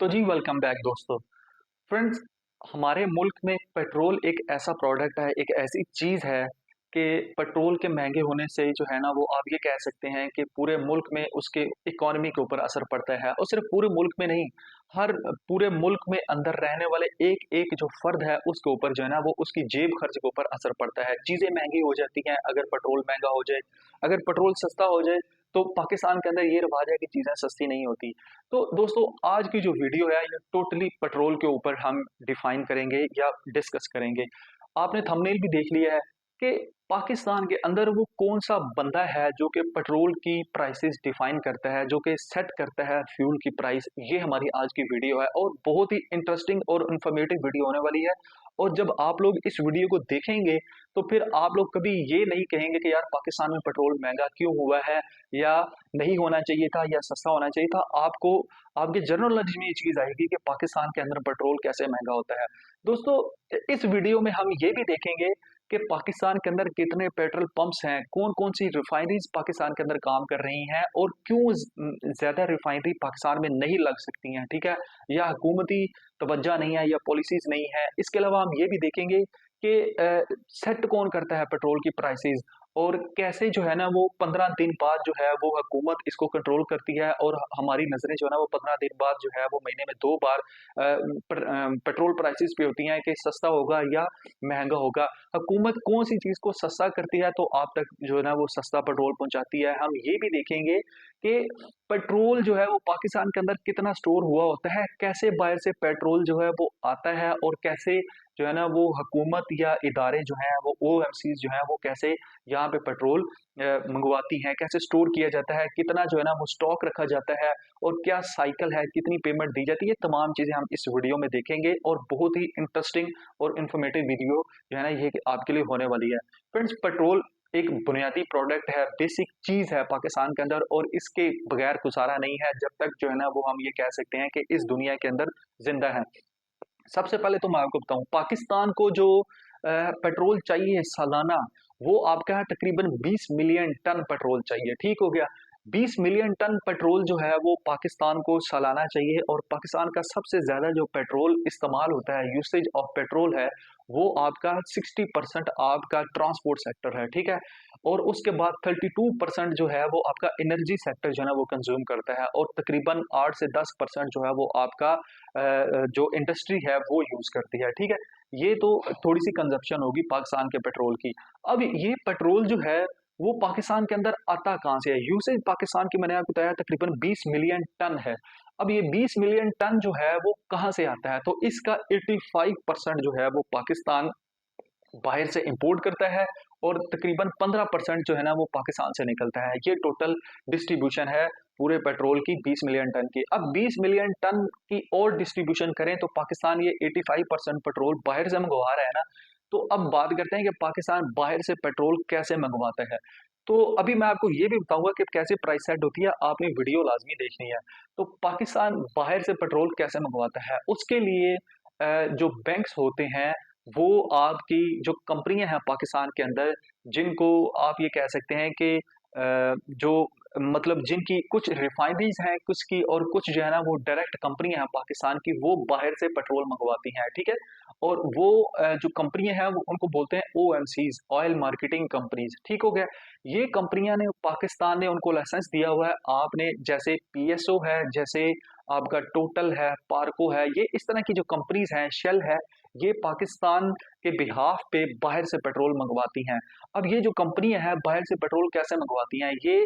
तो जी welcome back दोस्तों। Friends, हमारे मुल्क में पेट्रोल एक ऐसा प्रोडक्ट है, एक ऐसी चीज़ है कि पेट्रोल के महँगे होने से जो है ना वो आप ये कह सकते हैं कि पूरे मुल्क में उसके इकॉनमी के ऊपर असर पड़ता है और सिर्फ़ पूरे मुल्क में नहीं, हर पूरे मुल्क में अंदर रहने वाले एक-एक जो फ़र्द है उसके ऊपर जो है ना वो उसकी जेब खर्च के ऊपर असर पड़ता है। चीज़ें महँगी हो जाती हैं अगर पेट्रोल महँगा हो जाए, अगर पेट्रोल सस्ता हो जाए तो पाकिस्तान के अंदर ये रिवाज है कि चीज़ें सस्ती नहीं होती। तो दोस्तों आज की जो वीडियो है ये टोटली पेट्रोल के ऊपर हम डिफाइन करेंगे या डिस्कस करेंगे। आपने थंबनेल भी देख लिया है कि पाकिस्तान के अंदर वो कौन-सा बंदा है जो कि पेट्रोल की प्राइसेस डिफाइन करता है, जो कि सेट करता है फ्यूल की प्राइस। ये हमारी आज की वीडियो है और बहुत ही इंटरेस्टिंग और इन्फॉर्मेटिव वीडियो होने वाली है। और जब आप लोग इस वीडियो को देखेंगे तो फिर आप लोग कभी ये नहीं कहेंगे कि यार पाकिस्तान में पेट्रोल महँगा क्यों हुआ है या नहीं होना चाहिए था या सस्ता होना चाहिए था। आपको आपके जनरल नॉलेज में ये चीज़ आएगी कि पाकिस्तान के अंदर पेट्रोल कैसे महँगा होता है। दोस्तों इस वीडियो में हम ये भी देखेंगे कि पाकिस्तान के अंदर कितने पेट्रोल पंप्स हैं, कौन-कौन सी रिफाइनरीज़ पाकिस्तान के अंदर काम कर रही हैं और क्यों ज़्यादा रिफाइनरी पाकिस्तान में नहीं लग सकती हैं, ठीक है? या हुकूमती तवज्जो नहीं है या पॉलिसीज़ नहीं है। इसके अलावा हम ये भी देखेंगे कि सेट कौन करता है पेट्रोल की प्राइसेज़ और कैसे जो है ना वो 15 दिन बाद जो है वो हुकूमत इसको कंट्रोल करती है और हमारी नज़रें जो है ना वो 15 दिन बाद जो है वो महीने में 2 बार पेट्रोल प्राइसेस पे होती हैं कि सस्ता होगा या महँगा होगा। हुकूमत कौन-सी चीज़ को सस्ता करती है तो आप तक जो है ना वो सस्ता पेट्रोल पहुँचाती है। हम ये भी देखेंगे कि पेट्रोल जो है वो पाकिस्तान के अंदर कितना स्टोर हुआ होता है, कैसे बाहर से पेट्रोल जो है वो आता है और कैसे जो है ना वो हुकूमत या इदारे जो हैं वो ओएमसीज़ जो हैं वो कैसे यहाँ पे पेट्रोल मंगवाती हैं, कैसे स्टोर किया जाता है, कितना जो है ना वो स्टॉक रखा जाता है और क्या साइकिल है, कितनी पेमेंट दी जाती है, ये तमाम चीज़ें हम इस वीडियो में देखेंगे और बहुत ही इंटरेस्टिंग और इन्फॉर्मेटिव वीडियो जो है ना ये आपके लिए होने वाली है। फ्रेंड्स, पेट्रोल एक बुनियादी प्रोडक्ट है, बेसिक चीज़ है पाकिस्तान के अंदर और इसके बगैर गुज़ारा नहीं है जब तक जो है ना वो हम ये कह सकते हैं कि इस दुनिया के अंदर ज़िंदा हैं। सबसे पहले तो मैं आपको बताऊँ पाकिस्तान को जो पेट्रोल चाहिए सालाना वो आपका है तकरीबन 20 मिलियन टन पेट्रोल चाहिए, ठीक हो गया? 20 मिलियन टन पेट्रोल जो है वो पाकिस्तान को सालाना चाहिए और पाकिस्तान का सबसे ज़्यादा जो पेट्रोल इस्तेमाल होता है, यूसेज ऑफ पेट्रोल है, वो आपका 60% आपका ट्रांसपोर्ट सेक्टर है, ठीक है? और उसके बाद 32% जो है वो आपका एनर्जी सेक्टर जो है ना वो कंज़्यूम करता है और तकरीबन 8 से 10% जो है वो आपका जो इंडस्ट्री है वो यूज़ करती है, ठीक है? ये तो थोड़ी-सी कंज़प्शन होगी पाकिस्तान के पेट्रोल की। अब ये पेट्रोल जो है वो पाकिस्तान के अंदर आता कहाँ से है? यूसेज पाकिस्तान की मैंने आपको बताया तकरीबन 20 मिलियन टन है। अब ये 20 मिलियन टन जो है वो कहाँ से आता है? तो इसका 85% जो है वो पाकिस्तान बाहर से इंपोर्ट करता है और तकरीबन 15% जो है ना वो पाकिस्तान से निकलता है। ये टोटल डिस्ट्रीब्यूशन है पूरे पेट्रोल की 20 मिलियन टन की। अब 20 मिलियन टन की और डिस्ट्रीब्यूशन करें तो पाकिस्तान ये 85% पेट्रोल बाहर से मंगवा रहा है ना, तो अब बात करते हैं कि पाकिस्तान बाहर से पेट्रोल कैसे मंगवाता है। तो अभी मैं आपको ये भी बताऊँगा कि कैसे प्राइस सेट होती है, आपने वीडियो लाज़मी देखनी है। तो पाकिस्तान बाहर से पेट्रोल कैसे मंगवाता है? उसके लिए जो बैंक्स होते हैं वो आपकी जो कंपनियां हैं पाकिस्तान के अंदर जिनको आप ये कह सकते हैं कि जो मतलब जिनकी कुछ रिफाइनरीज हैं कुछ की और कुछ जो है ना वो डायरेक्ट कंपनियां हैं पाकिस्तान की वो बाहर से पेट्रोल मंगवाती हैं, ठीक है? और वो जो कंपनियां हैं वो उनको बोलते हैं ओएमसीज, ऑयल मार्केटिंग कंपनीज, ठीक हो गया? ये कंपनियां ने पाकिस्तान ने उनको लाइसेंस दिया हुआ है। आपने जैसे पीएसओ है, जैसे आपका टोटल है, पार्को है, ये इस तरह की जो कंपनीज हैं, शेल है, ये पाकिस्तान के बिहाफ पे बाहर से पेट्रोल मंगवाती हैं। अब ये जो कंपनियाँ हैं बाहर से पेट्रोल कैसे मंगवाती हैं? ये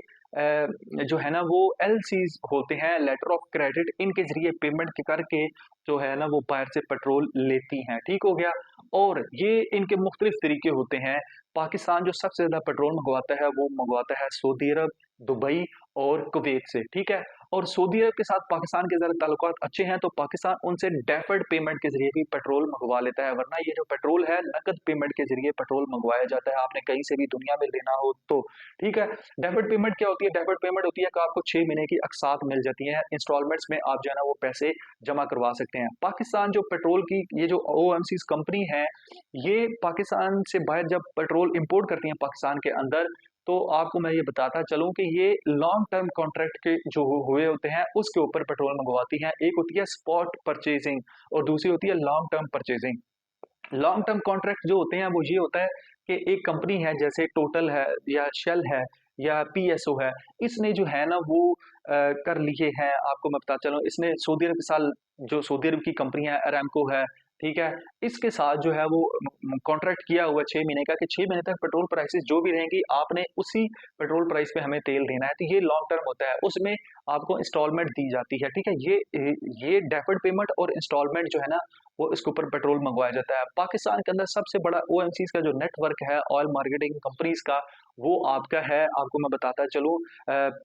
जो है ना वो एलसीज़ होते हैं, लेटर ऑफ क्रेडिट, इनके ज़रिए पेमेंट के करके जो है ना वो बाहर से पेट्रोल लेती हैं, ठीक हो गया? और ये इनके मुख्तलिफ तरीके होते हैं। पाकिस्तान जो सबसे ज़्यादा पेट्रोल मंगवाता है वो मंगवाता है सऊदी अरब, दुबई और कुवैत से, ठीक है? और सऊदी अरब के साथ पाकिस्तान के ज़रा ताल्लुकात अच्छे हैं तो पाकिस्तान उनसे डेफर्ड पेमेंट के ज़रिए भी पेट्रोल मंगवा लेता है, वरना ये जो पेट्रोल है नकद पेमेंट के ज़रिए पेट्रोल मंगवाया जाता है, आपने कहीं से भी दुनिया में लेना हो तो, ठीक है? डेफर्ड पेमेंट क्या होती है? डेफर्ड पेमेंट होती है कि आपको 6 महीने की अक़सात मिल जाती हैं, इंस्टॉलमेंट्स में आप जो है ना वो पैसे जमा करवा सकते हैं। पाकिस्तान जो पेट्रोल की ये जो ओएमसीज़ कंपनी है, ये पाकिस्तान से बाहर जब पेट्रोल इम्पोर्ट करती हैं पाकिस्तान के अंदर तो आपको मैं ये बताता चलूँ कि ये लॉन्ग टर्म कॉन्ट्रैक्ट के जो हुए होते हैं, उसके ऊपर पेट्रोल मंगवाती हैं। एक होती है स्पॉट परचेज़िंग और दूसरी होती है long term purchasing. Long term contract जो होते हैं वो ये होता है कि एक कंपनी है जैसे टोटल है या शेल है या पीएसओ है, इसने जो है ना वो कर लिए हैं। आपको मैं बताता चलूं, इसने सऊदी अरब के साथ, जो सऊदी अरब की कंपनी है अरामको है, ठीक है, इसके साथ जो है वो कॉन्ट्रैक्ट किया हुआ 6 महीने का कि 6 महीने तक पेट्रोल प्राइसेस जो भी रहेंगी आपने उसी पेट्रोल प्राइस पे हमें तेल देना है। तो ये लॉन्ग टर्म होता है, उसमें आपको इंस्टॉलमेंट दी जाती है, ठीक है। ये डेफर्ड पेमेंट और इंस्टॉलमेंट जो है ना वो इसके ऊपर पेट्रोल मंगवाया जाता है। पाकिस्तान के अंदर सबसे बड़ा ओएमसीज का जो नेटवर्क है ऑयल मार्केटिंग कंपनीज का, वो आपका है, आपको मैं बताता चलूँ,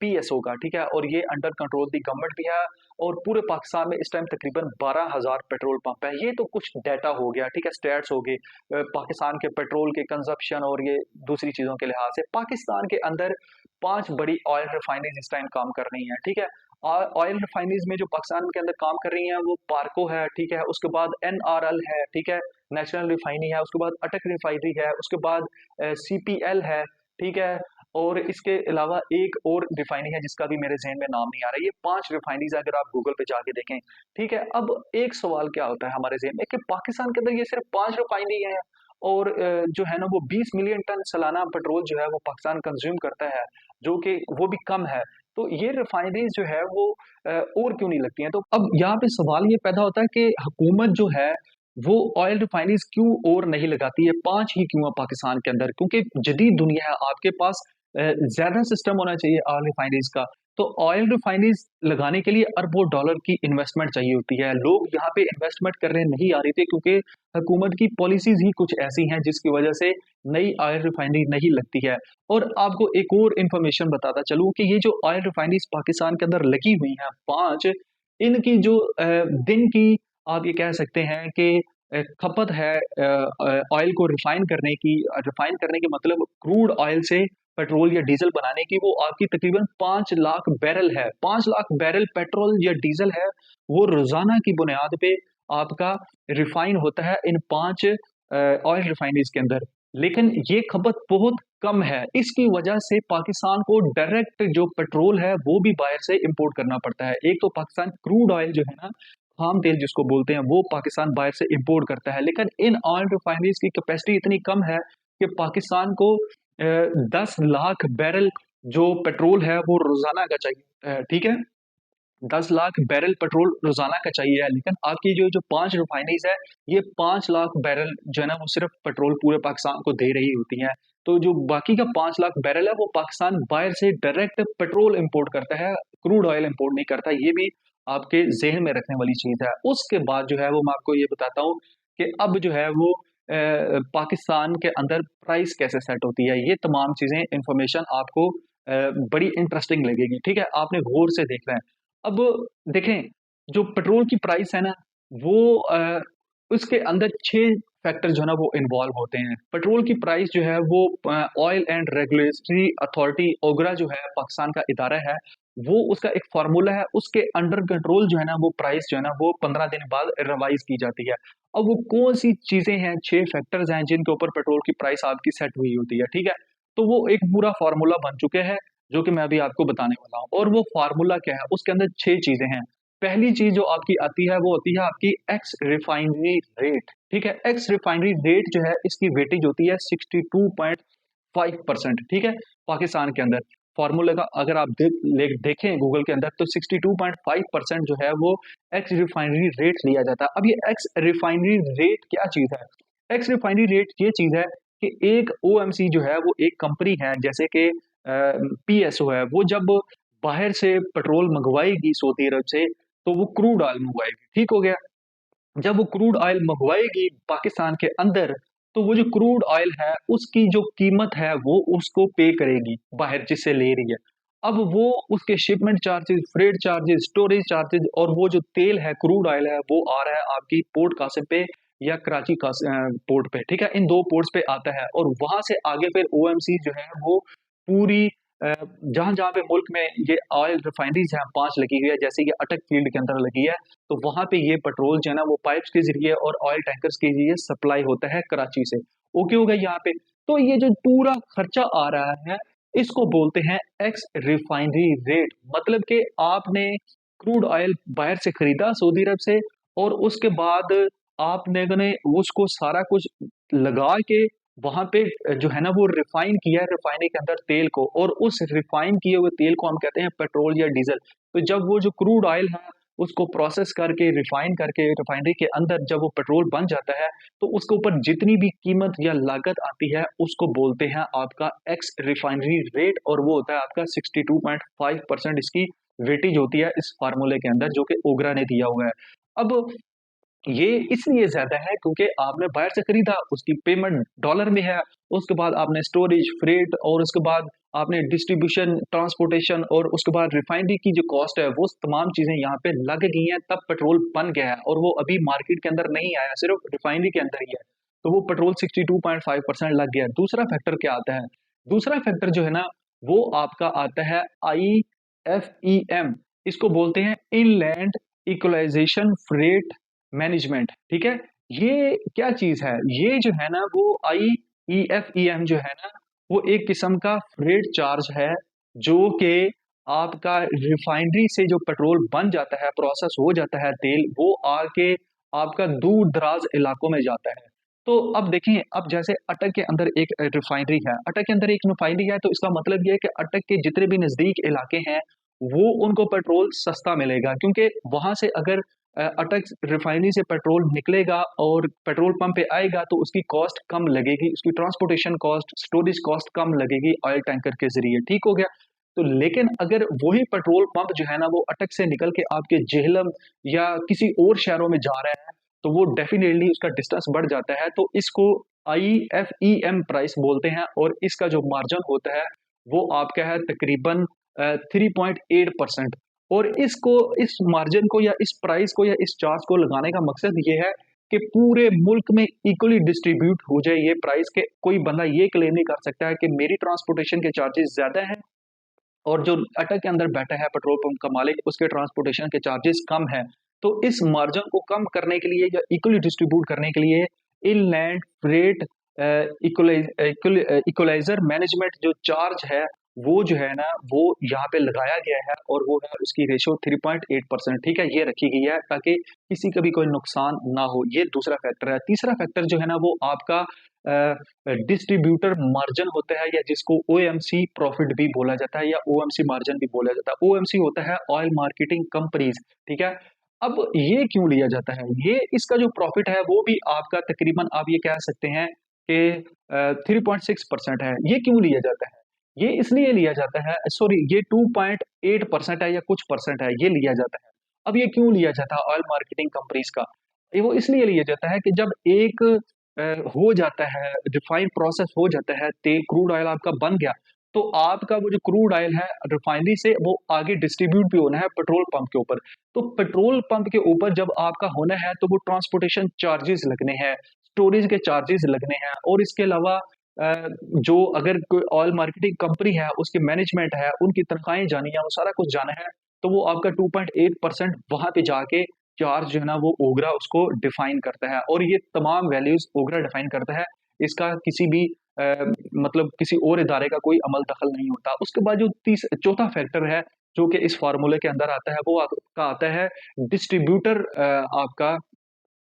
पीएसओ का, ठीक है। और ये अंडर कंट्रोल दी गवर्नमेंट भी है और पूरे पाकिस्तान में इस टाइम तकरीबन 12,000 पेट्रोल पंप है। ये तो कुछ डाटा हो गया, ठीक है, स्टैट्स हो गए पाकिस्तान के पेट्रोल के कंजप्शन और ये दूसरी चीज़ों के लिहाज से। पाकिस्तान के अंदर 5 बड़ी ऑयल रिफाइनरीज इस टाइम काम कर रही हैं, ठीक है। ऑयल रिफाइनरीज में जो पाकिस्तान के अंदर काम कर रही हैं वो पार्को है, ठीक है, उसके बाद एनआरएल है, ठीक है, नेशनल रिफाइनरी है, उसके बाद अटक रिफाइनरी है, उसके बाद सीपीएल है, ठीक है। और इसके अलावा एक और रिफाइनरी है जिसका भी मेरे ज़हन में नाम नहीं आ रहा है। ये 5 रिफाइनरीज अगर आप गूगल पे जाके देखें, ठीक है। अब एक सवाल क्या होता है हमारे ज़हन में कि पाकिस्तान के अंदर ये सिर्फ 5 रिफाइनरी है और जो है ना वो 20 मिलियन टन सालाना पेट्रोल जो है वो पाकिस्तान कंज्यूम करता है, जो कि वो भी कम है। तो ये रिफाइनरीज जो है वो और क्यों नहीं लगती हैं? तो अब यहाँ पे सवाल ये पैदा होता है कि हुकूमत जो है वो ऑयल रिफाइनरीज क्यों और नहीं लगाती है? 5 ही क्यों है पाकिस्तान के अंदर? क्योंकि जदीद दुनिया है, आपके पास ज़्यादा सिस्टम होना चाहिए ऑयल रिफाइनरीज का। तो ऑयल रिफाइनरीज लगाने के लिए अरबों डॉलर की इन्वेस्टमेंट चाहिए होती है। लोग यहाँ पे इन्वेस्टमेंट करने नहीं आ रहे थे क्योंकि हुकूमत की पॉलिसीज़ ही कुछ ऐसी हैं जिसकी वजह से नई ऑयल रिफाइनरी नहीं लगती है। और आपको एक और इन्फॉर्मेशन बताता चलूँ कि ये जो ऑयल रिफाइनरीज पाकिस्तान के अंदर लगी हुई हैं 5, इनकी जो दिन की आप ये कह सकते हैं कि खपत है ऑयल को रिफाइन करने के मतलब क्रूड ऑयल से पेट्रोल या डीजल बनाने की, वो आपकी तकरीबन 5 लाख बैरल है। 5 लाख बैरल पेट्रोल या डीजल है, वो रोज़ाना की बुनियाद पे आपका रिफाइन होता है इन 5 ऑयल रिफाइनरीज के अंदर। लेकिन ये खपत बहुत कम है। इसकी वजह से पाकिस्तान को डायरेक्ट जो पेट्रोल है वो भी बाहर से इंपोर्ट करना पड़ता है। एक तो पाकिस्तान क्रूड ऑयल जो है ना, खाम तेल जिसको बोलते हैं, वो पाकिस्तान बाहर से इंपोर्ट करता है। लेकिन इन ऑयल रिफाइनरीज की कैपेसिटी इतनी कम है कि पाकिस्तान को 10 लाख बैरल जो पेट्रोल है वो रोज़ाना का चाहिए, ठीक है? 10 लाख बैरल पेट्रोल रोज़ाना का चाहिए है, लेकिन आपकी जो जो 5 रिफाइनरीज़ है, ये 5 लाख बैरल जो है ना वो सिर्फ़ पेट्रोल पूरे पाकिस्तान को दे रही होती हैं। तो जो बाकी का 5 लाख बैरल है वो पाकिस्तान बाहर से डायरेक्ट पेट्रोल इंपोर्ट करता है, क्रूड ऑयल इंपोर्ट नहीं करता। ये भी आपके ज़हन में रखने वाली चीज़ है। उसके बाद जो है वो मैं आपको ये बताता हूँ कि अब जो है वो पाकिस्तान के अंदर प्राइस कैसे सेट होती है। ये तमाम चीज़ें इन्फॉर्मेशन आपको बड़ी इंटरेस्टिंग लगेगी, ठीक है? आपने गौर से देखना है। अब देखें, जो पेट्रोल की प्राइस है ना, वो उसके अंदर 6 फैक्टर जो है ना वो इन्वॉल्व होते हैं। पेट्रोल की प्राइस जो है वो ऑयल एंड रेगुलेटरी अथॉरिटी ओगरा जो है पाकिस्तान का इदारा है, वो उसका एक फ़ॉर्मूला है, उसके अंडर कंट्रोल जो है ना वो प्राइस जो है ना वो 15 दिन बाद रिवाइज़ की जाती है। अब वो कौन-सी चीज़ें हैं, 6 फैक्टर्स हैं जिनके ऊपर पेट्रोल की प्राइस आपकी सेट हुई होती है, ठीक है? तो वो एक पूरा फ़ॉर्मूला बन चुके हैं, जो कि मैं अभी आपको बताने वाला हूँ। और वो फ़ॉर्मूला क्या है? उसके अंदर 6 चीज़ें हैं। पहली चीज़ जो आपकी आती है, वो होती है आपकी एक्स रिफाइनरी रेट, ठीक है? एक्स रिफाइनरी रेट जो है, इसकी वेटेज होती है 62.5%, ठीक है? पाकिस्तान के अंदर। फ़ॉर्मूले का अगर आप देखें गूगल के अंदर, तो 62.5% जो है वो एक्स रिफाइनरी रेट लिया जाता है। अब ये एक्स रिफाइनरी रेट क्या चीज़ है? एक्स रिफाइनरी रेट ये चीज़ है कि एक ओएमसी जो है वो एक कंपनी है, जैसे कि पीएसओ है, वो जब बाहर से पेट्रोल मंगवाएगी सऊदी अरब से, तो वो क्रूड ऑयल मंगवाएगी, ठीक हो गया? जब वो क्रूड ऑयल मंगवाएगी पाकिस्तान के अंदर, तो वो जो क्रूड ऑयल है, उसकी जो कीमत है, वो उसको पे करेगी, बाहर जिससे ले रही है। अब वो उसके shipment charges, freight charges, storage charges और वो जो तेल है, क्रूड ऑयल है, वो आ रहा है आपकी पोर्ट कासिम पे या कराची पोर्ट पे, ठीक है? इन 2 पोर्ट्स पे आता है और वहाँ से आगे फिर ओएमसी जो है, वो पूरी जहाँ-जहाँ पे मुल्क में ये ऑयल रिफाइनरीज़ हैं, 5 लगी हुई है, जैसे कि अटक फील्ड के अंदर लगी है, तो वहाँ पे ये पेट्रोल जो है ना वो पाइप्स के ज़रिए और ऑयल टैंकर्स के ज़रिए सप्लाई होता है कराची से। ओके हो गया यहाँ पे। तो ये जो पूरा खर्चा आ रहा है, इसको बोलते हैं एक्स रिफाइनरी रेट। मतलब कि आपने क्रूड ऑयल बाहर से खरीदा सऊदी अरब से, और उसके बाद आपने ने उसको सारा कुछ लगा के वहां पे जो है ना वो रिफाइन किया है रिफाइनरी के अंदर तेल को, और उस रिफाइन किए हुए तेल को हम कहते हैं पेट्रोल या डीजल। तो जब वो जो क्रूड ऑयल है उसको प्रोसेस करके रिफाइन करके रिफाइनरी के अंदर जब वो पेट्रोल बन जाता है, तो उसके ऊपर जितनी भी कीमत या लागत आती है उसको बोलते हैं आपका एक्स रिफाइनरी रेट, और वो होता है आपका 62.5% इसकी वेटेज होती है इस फार्मूले के अंदर जो कि ओगरा ने दिया हुआ है। अब ये इसलिए ज्यादा है क्योंकि आपने बाहर से खरीदा, उसकी पेमेंट डॉलर में है, उसके बाद आपने स्टोरेज फ्रेट, और उसके बाद आपने डिस्ट्रीब्यूशन ट्रांसपोर्टेशन, और उसके बाद रिफाइनरी की जो कॉस्ट है वो तमाम चीजें यहाँ पे लग गई हैं, तब पेट्रोल बन गया है, और वो अभी मार्केट के अंदर नहीं आया, सिर्फ रिफाइनरी के अंदर ही है। तो वो पेट्रोल 62.5% लग गया। दूसरा फैक्टर क्या आता है? दूसरा फैक्टर जो है ना वो आपका आता है IFEM। इसको बोलते हैं इनलैंड इक्वलाइजेशन फ्रेट मैनेजमेंट। ठीक है, ये क्या चीज है? ये जो है ना वो IEFEM जो है ना वो एक किस्म का फ्रेट चार्ज है, जो कि आपका रिफाइनरी से जो पेट्रोल बन जाता है, प्रोसेस हो जाता है तेल, वो आके आपका दूर दराज इलाकों में जाता है। तो अब देखें, अब जैसे अटक के अंदर एक रिफाइनरी है, अटक के अंदर एक रिफाइनरी है, तो इसका मतलब ये है कि अटक के जितने भी नजदीक इलाके हैं वो उनको पेट्रोल सस्ता मिलेगा, क्योंकि वहां से अगर अटक रिफाइनरी से पेट्रोल निकलेगा और पेट्रोल पंप पे आएगा तो उसकी कॉस्ट कम लगेगी, उसकी ट्रांसपोर्टेशन कॉस्ट, स्टोरेज कॉस्ट कम लगेगी ऑयल टैंकर के जरिए। ठीक हो गया। तो लेकिन अगर वही पेट्रोल पंप जो है ना वो अटक से निकल के आपके जेहलम या किसी और शहरों में जा रहा है, तो वो डेफिनेटली उसका डिस्टेंस बढ़ जाता है। तो इसको IFEM प्राइस बोलते हैं, और इसका जो मार्जिन होता है वो आपका है तकरीबन 3.8%। और इसको, इस मार्जिन को या इस प्राइस को या इस चार्ज को लगाने का मकसद ये है कि पूरे मुल्क में इक्वली डिस्ट्रीब्यूट हो जाए ये प्राइस, के कोई बंदा ये क्लेम नहीं कर सकता है कि मेरी ट्रांसपोर्टेशन के चार्जेस ज्यादा हैं और जो अटक के अंदर बैठा है पेट्रोल पंप का मालिक उसके ट्रांसपोर्टेशन के चार्जेस कम है। तो इस मार्जिन को कम करने के लिए या इक्वली डिस्ट्रीब्यूट करने के लिए इनलैंड फ्रेट इक्वलाइजर मैनेजमेंट जो चार्ज है वो जो है ना वो यहाँ पे लगाया गया है, और वो है उसकी रेशियो 3.8%। ठीक है, ये रखी गई है ताकि किसी का भी कोई नुकसान ना हो। ये दूसरा फैक्टर है। तीसरा फैक्टर जो है ना वो आपका डिस्ट्रीब्यूटर मार्जिन होता है, या जिसको OMC प्रॉफिट भी बोला जाता है या OMC मार्जिन भी बोला जाता है। OMC होता है ऑयल मार्केटिंग कंपनीज। ठीक है, अब ये क्यों लिया जाता है? ये इसका जो प्रॉफिट है वो भी आपका तकरीबन आप ये कह सकते हैं कि 3.6% है। ये क्यों लिया जाता है? ये इसलिए लिया जाता है, सॉरी, ये 2.8% है या कुछ परसेंट है, ये लिया जाता है। अब ये क्यों लिया जाता है ऑयल मार्केटिंग कंपनीज का? ये वो इसलिए लिया जाता है कि जब एक हो जाता है, रिफाइन प्रोसेस हो जाता है, तेल क्रूड ऑयल आपका बन गया, तो आपका वो जो क्रूड ऑयल है रिफाइनरी से वो आगे डिस्ट्रीब्यूट भी होना है पेट्रोल पंप के ऊपर। तो पेट्रोल पंप के ऊपर जब आपका होना है तो वो ट्रांसपोर्टेशन चार्जेस लगने हैं, स्टोरेज के चार्जेस लगने हैं, और इसके अलावा जो अगर कोई ऑयल मार्केटिंग कंपनी है उसके मैनेजमेंट है उनकी तनख्वाहें जानी है, वो सारा कुछ जाना है। तो वो आपका 2.8% वहां पे जाके चार्ज जो है ना वो ओगरा उसको डिफाइन करता है, और ये तमाम वैल्यूज ओगरा डिफाइन करता है। इसका किसी भी मतलब किसी और इदारे का कोई अमल दखल नहीं होता। उसके बाद जो चौथा फैक्टर है जो कि इस फार्मूले के अंदर आता है वो आपका आता है डिस्ट्रीब्यूटर, आपका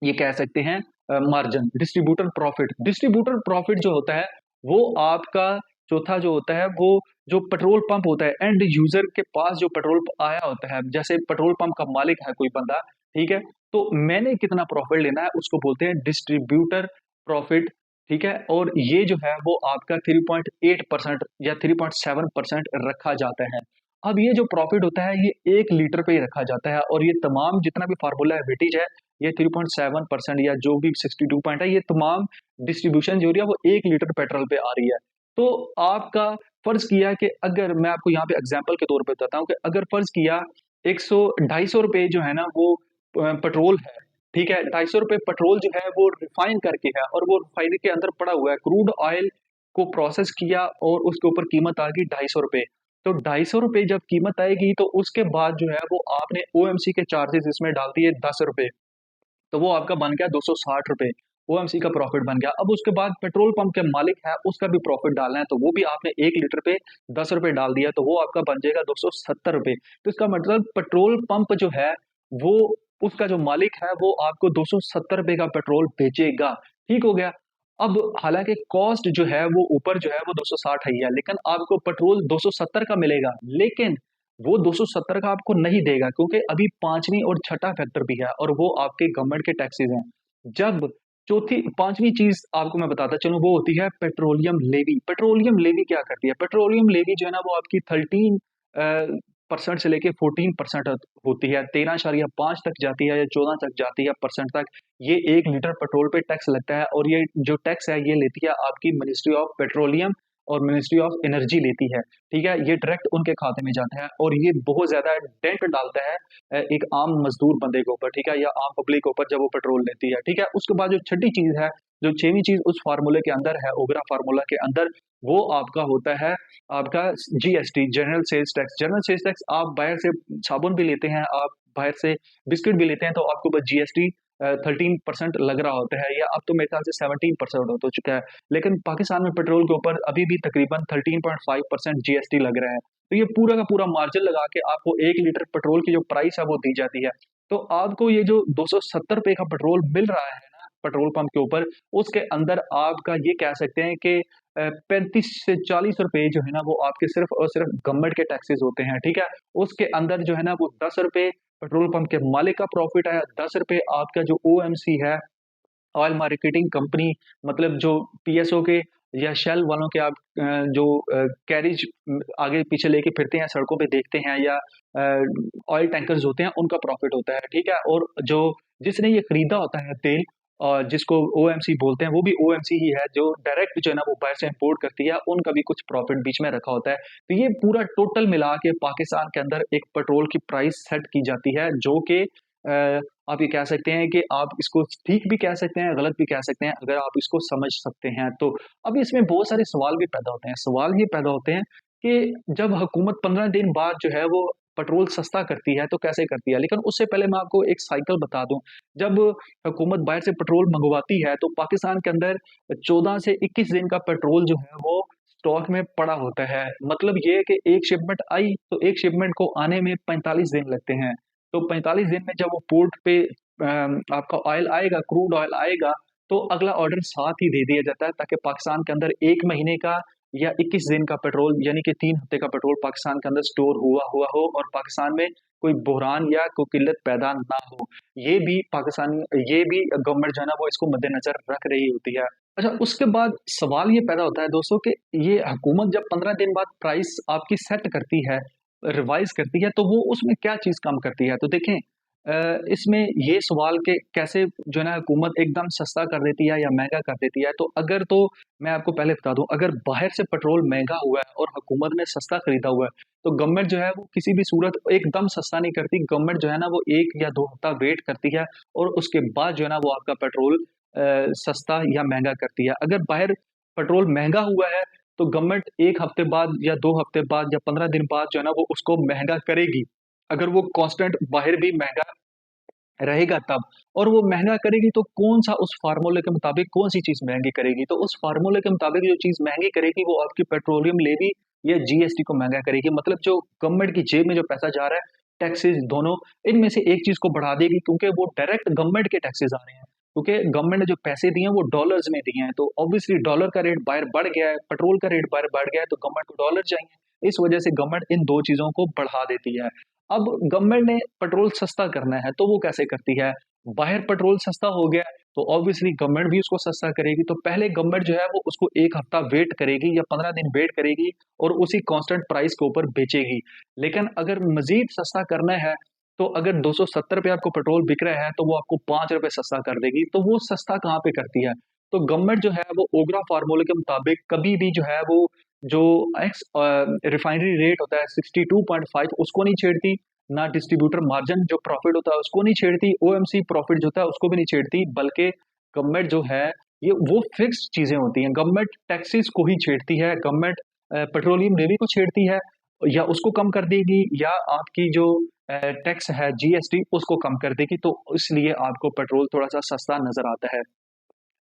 ये कह सकते हैं margin, distributor profit. Distributor profit जो होता है वो आपका चौथा जो होता है वो जो पेट्रोल पंप होता है, एंड यूजर के पास जो पेट्रोल आया होता है, जैसे पेट्रोल पंप का मालिक है कोई बंदा, ठीक है, तो मैंने कितना प्रॉफिट लेना है उसको बोलते हैं डिस्ट्रीब्यूटर प्रॉफिट। ठीक है, और ये जो है वो आपका 3.8% या 3.7% रखा जाता है। अब ये जो प्रॉफिट होता है ये 1 लीटर पे ही रखा जाता है, और ये तमाम जितना भी फार्मूला है वेटेज है ये 3.7% या जो भी 62 पॉइंट है, ये तमाम डिस्ट्रीब्यूशन जो हो रही है वो 1 लीटर पेट्रोल पे आ रही है। तो आपका फर्ज किया कि अगर मैं आपको यहाँ पे एग्जांपल के तौर पे बताता हूँ कि अगर फर्ज किया 100 250 रुपए जो है ना वो पेट्रोल है, ठीक है, 250 रुपए पेट्रोल जो है वो रिफाइन करके है, और वो रिफाइनरी के अंदर पड़ा हुआ है, क्रूड ऑयल को प्रोसेस किया और उसके ऊपर कीमत आ गई 250 रुपए। तो 250 रुपए जब कीमत आएगी तो उसके बाद जो है वो आपने OMC के चार्जेस इसमें डाल दिए 10 रुपए, तो वो आपका बन गया 260 रुपए। ओएमसी का प्रॉफिट बन गया। अब उसके बाद पेट्रोल पंप के मालिक है उसका भी प्रॉफिट डालना है, तो वो भी आपने 1 लीटर पे 10 रुपए डाल दिया, तो वो आपका बन जाएगा 270 रुपए। तो इसका मतलब पेट्रोल पंप जो है वो, उसका जो मालिक है वो आपको 270 रुपए का पेट्रोल बेचेगा। ठीक हो गया। अब हालांकि कॉस्ट जो है वो ऊपर जो है वो 260 है ही है, लेकिन आपको पेट्रोल 270 का मिलेगा, लेकिन वो 270 का आपको नहीं देगा, क्योंकि अभी पांचवी और छठा फैक्टर भी है, और वो आपके गवर्नमेंट के टैक्सेस हैं। जब चौथी पांचवी चीज आपको मैं बताता चलूं, वो होती है पेट्रोलियम लेवी। पेट्रोलियम लेवी क्या करती है? पेट्रोलियम लेवी जो है ना वो आपकी 13% से लेके 14% होती है, 13.5 तक जाती है या 14 तक जाती है परसेंट तक। ये 1 लीटर पेट्रोल पे टैक्स लगता है, और ये जो टैक्स है ये लेती है आपकी मिनिस्ट्री ऑफ पेट्रोलियम और मिनिस्ट्री ऑफ एनर्जी लेती है। ठीक है, ये डायरेक्ट उनके खाते में जाता है, और ये बहुत ज्यादा डेंट डालता है एक आम मजदूर बंदे के ऊपर, ठीक है, या आम पब्लिक के ऊपर जब वो पेट्रोल लेती है। ठीक है, उसके बाद जो छठी चीज है, जो छवीं चीज उस फार्मूले के अंदर है, ओगरा फार्मूला के अंदर, वो आपका होता है आपका GST, general sales tax. General sales tax, आप बाहर से साबुन भी लेते हैं, आप बाहर से बिस्किट भी लेते हैं, तो आपको बस जीएसटी 13% लग रहा होता है, या अब तो मेरे ख्याल से 17% हो चुका है। लेकिन पाकिस्तान में पेट्रोल के ऊपर अभी भी तकरीबन 13.5% जीएसटी लग रहा है। तो ये पूरा का पूरा मार्जिन लगा के आपको 1 लीटर पेट्रोल की जो प्राइस है वो दी जाती है। तो आपको ये जो 270 रुपए का पेट्रोल मिल रहा है ना पेट्रोल पंप के ऊपर, उसके अंदर आपका ये कह सकते हैं कि 35 से 40 रुपए जो है ना वो आपके सिर्फ और सिर्फ गवर्नमेंट के टैक्सेस होते हैं। ठीक है, उसके अंदर जो है ना वो 10 रुपए पेट्रोल पंप के मालिक का प्रॉफिट है, 10 रुपए आपका जो ओएमसी है, ऑयल मार्केटिंग कंपनी, मतलब जो पीएसओ के या शेल वालों के आप जो कैरिज आगे पीछे लेके फिरते हैं, सड़कों पे देखते हैं, या ऑयल टैंकर्स होते हैं, उनका प्रॉफिट होता है। ठीक है, और जो जिसने ये खरीदा होता है तेल, और जिसको ओएमसी बोलते हैं, वो भी ओएमसी ही है जो डायरेक्ट जो है ना वो बाहर से इंपोर्ट करती है, उनका भी कुछ प्रॉफिट बीच में रखा होता है। तो ये पूरा टोटल मिला के पाकिस्तान के अंदर एक पेट्रोल की प्राइस सेट की जाती है, जो कि आप ये कह सकते हैं कि आप इसको ठीक भी कह सकते हैं, गलत भी कह सकते हैं, अगर आप इसको समझ सकते हैं तो। अब इसमें बहुत सारे सवाल भी पैदा होते हैं। सवाल ये पैदा होते हैं कि जब हुकूमत 15 दिन बाद जो है वो पेट्रोल सस्ता करती है तो कैसे करती है? लेकिन उससे पहले मैं आपको एक साइकिल बता दूं। जब हुकूमत बाहर से पेट्रोल मंगवाती है तो पाकिस्तान के अंदर 14 से 21 दिन का पेट्रोल जो है वो स्टॉक में पड़ा होता है। मतलब ये है कि एक शिपमेंट आई तो एक शिपमेंट को आने में 45 दिन लगते हैं। तो 45 दिन में जब वो पोर्ट पे आपका ऑयल आएगा, क्रूड ऑयल आएगा, तो अगला ऑर्डर साथ ही दे दिया जाता है, ताकि पाकिस्तान के अंदर 1 महीने का या 21 दिन का पेट्रोल, यानी कि 3 हफ्ते का पेट्रोल पाकिस्तान के अंदर स्टोर हुआ हुआ हो, और पाकिस्तान में कोई बहरान या कोई किल्लत पैदा ना हो। ये भी गवर्नमेंट जो है ना वो इसको मद्देनजर रख रही होती है। अच्छा, उसके बाद सवाल ये पैदा होता है दोस्तों कि ये हुकूमत जब 15 दिन बाद प्राइस आपकी सेट करती है, रिवाइज करती है, तो वो उसमें क्या चीज़ कम करती है? तो देखें, इसमें ये सवाल कि कैसे जो है ना हुकूमत एकदम सस्ता कर देती है या महँगा कर देती है। तो अगर तो मैं आपको पहले बता दूँ, अगर बाहर से पेट्रोल महँगा हुआ है और हुकूमत ने सस्ता खरीदा हुआ है, तो गवर्नमेंट जो है वो किसी भी सूरत एकदम सस्ता नहीं करती। गवर्नमेंट जो है ना वो 1 या 2 हफ्ता वेट करती है, और उसके बाद जो है ना वो आपका पेट्रोल सस्ता या महँगा करती है। अगर बाहर पेट्रोल महँगा हुआ है, तो गवर्नमेंट 1 हफ्ते बाद या 2 हफ्ते बाद या 15 दिन बाद जो है ना वो उसको महँगा करेगी। अगर वो कांस्टेंट बाहर भी महँगा रहेगा तब। और वो महँगा करेगी तो कौन-सा, उस फ़ॉर्मूले के मुताबिक कौन-सी चीज़ महँगी करेगी? तो उस फ़ॉर्मूले के मुताबिक जो चीज़ महँगी करेगी वो आपकी पेट्रोलियम लेवी या जीएसटी को महँगा करेगी। मतलब जो गवर्नमेंट की जेब में जो पैसा जा रहा है, टैक्सेस दोनों, इनमें से एक चीज़ को बढ़ा देगी, क्योंकि वो डायरेक्ट गवर्नमेंट के टैक्सेस आ रहे हैं। क्योंकि गवर्नमेंट ने जो पैसे दिए हैं वो डॉलर्स में दिए हैं, तो ऑब्वियसली डॉलर का रेट बाहर बढ़ गया है, पेट्रोल का रेट बाहर बढ़ गया है, तो गवर्नमेंट को डॉलर चाहिए। इस वजह से गवर्नमेंट इन 2 चीज़ों को बढ़ा देती है। अब गवर्नमेंट ने पेट्रोल सस्ता करना है, तो वो कैसे करती है? बाहर पेट्रोल सस्ता हो गया, तो ऑब्वियसली गवर्नमेंट भी उसको सस्ता करेगी। तो पहले गवर्नमेंट जो है वो उसको 1 हफ्ता वेट करेगी या 15 दिन वेट करेगी, और उसी कांस्टेंट प्राइस के ऊपर बेचेगी। लेकिन अगर मज़ीद सस्ता करना है, तो अगर 270 रुपए आपको पेट्रोल बिक रहा है, तो वो आपको 5 रुपए सस्ता कर देगी। तो वो सस्ता कहाँ पे करती है? तो गवर्नमेंट जो है वो ओगरा फार्मूले के मुताबिक कभी भी जो है वो जो रिफाइनरी रेट होता है 62.5, उसको नहीं छेड़ती, ना डिस्ट्रीब्यूटर मार्जिन जो प्रॉफिट होता है उसको नहीं छेड़ती, ओएमसी प्रॉफिट जो होता है उसको भी नहीं छेड़ती, बल्कि गवर्नमेंट जो है ये वो फिक्स चीजें होती हैं। गवर्नमेंट टैक्सेस को ही छेड़ती है, गवर्नमेंट पेट्रोलियम लेवी को छेड़ती है, या उसको कम कर देगी, या आपकी जो टैक्स है जीएसटी उसको कम कर देगी, तो इसलिए आपको पेट्रोल थोड़ा सा सस्ता नजर आता है।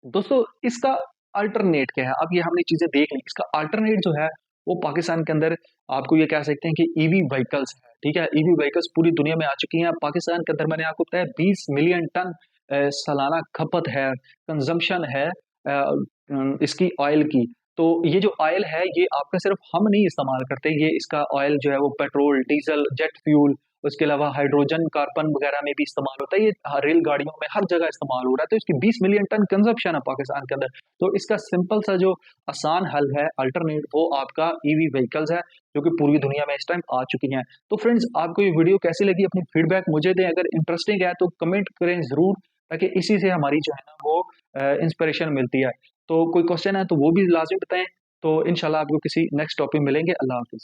दोस्तों इसका अल्टरनेट क्या है? अब ये हमने चीज़ें देख ली, इसका अल्टरनेट जो है वो पाकिस्तान के अंदर आपको ये कह सकते हैं कि ईवी व्हीकल्स है, ठीक है? ईवी व्हीकल्स पूरी दुनिया में आ चुकी हैं। पाकिस्तान के अंदर मैंने आपको बताया 20 मिलियन टन सालाना खपत है, कंज़म्पशन है इसकी ऑयल की। तो ये जो ऑयल है ये आपका सिर्फ़ हम नहीं इस्तेमाल करते, ये इसका ऑयल जो है वो पेट्रोल, डीज़ल, जेट फ्यूल, उसके अलावा हाइड्रोजन कार्बन वगैरह में भी इस्तेमाल होता है। ये रेलगाड़ियों में हर जगह इस्तेमाल हो रहा है। तो इसकी 20 मिलियन टन कंजप्शन है पाकिस्तान के अंदर। तो इसका सिंपल सा जो आसान हल है अल्टरनेट वो आपका ईवी व्हीकल्स है जो कि पूरी दुनिया में इस टाइम आ चुकी हैं। तो फ्रेंड्स आपको ये वीडियो कैसी लगी अपनी फीडबैक मुझे दें। अगर इंटरेस्टिंग है तो कमेंट करें ज़रूर ताकि इसी से हमारी जो है ना वो इंस्पिरेशन मिलती है। तो कोई क्वेश्चन है तो वो भी लाज़मी बताएँ। तो इंशाल्लाह आपको किसी नेक्स्ट टॉपिक मिलेंगे। अल्लाह हाफ़िज़।